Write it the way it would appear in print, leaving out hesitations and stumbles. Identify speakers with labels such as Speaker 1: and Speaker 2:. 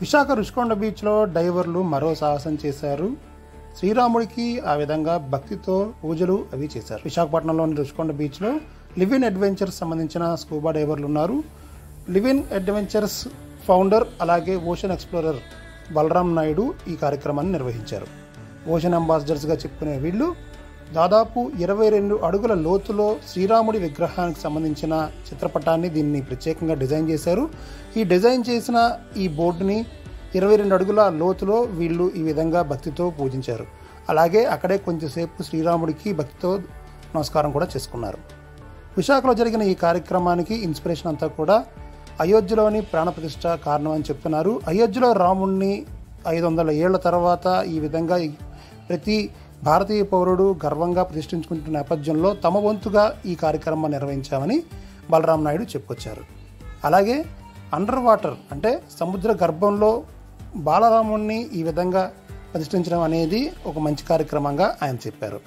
Speaker 1: విశాఖ రుషికొండ బీచ్లో డైవర్లు మరో సాహసం చేశారు. శ్రీరాముడికి ఆ విధంగా భక్తితో పూజలు అవి చేశారు. విశాఖపట్నంలోని రుషికొండ బీచ్లో లివ్ ఇన్ అడ్వెంచర్స్ సంబంధించిన స్కూబా డైవర్లు ఉన్నారు. లివ్ ఇన్ అడ్వెంచర్స్ ఫౌండర్ అలాగే ఓషన్ ఎక్స్ప్లోరర్ బలరాం నాయుడు ఈ కార్యక్రమాన్ని నిర్వహించారు. ఓషన్ అంబాసిడర్స్గా చెప్పుకునే వీళ్ళు దాదాపు 22 అడుగుల లోతులో శ్రీరాముడి విగ్రహానికి సంబంధించిన చిత్రపటాన్ని దీన్ని ప్రత్యేకంగా డిజైన్ చేశారు. ఈ డిజైన్ చేసిన ఈ బోర్డుని 22 అడుగుల లోతులో వీళ్ళు ఈ విధంగా భక్తితో పూజించారు. అలాగే అక్కడే కొంచెంసేపు శ్రీరాముడికి భక్తితో నమస్కారం కూడా చేసుకున్నారు. విశాఖలో జరిగిన ఈ కార్యక్రమానికి ఇన్స్పిరేషన్ అంతా కూడా అయోధ్యలోని ప్రాణప్రతిష్ఠ కారణం అని చెప్తున్నారు. అయోధ్యలో రాముడిని 500 ఏళ్ల తర్వాత ఈ విధంగా ప్రతి భారతీయ పౌరుడు గర్వంగా ప్రతిష్ఠించుకుంటున్న నేపథ్యంలో తమ వంతుగా ఈ కార్యక్రమాన్ని నిర్వహించామని బలరాం నాయుడు చెప్పుకొచ్చారు. అలాగే అండర్ వాటర్ అంటే సముద్ర గర్భంలో బాలరాముడిని ఈ విధంగా ప్రతిష్ఠించడం అనేది ఒక మంచి కార్యక్రమంగా ఆయన చెప్పారు.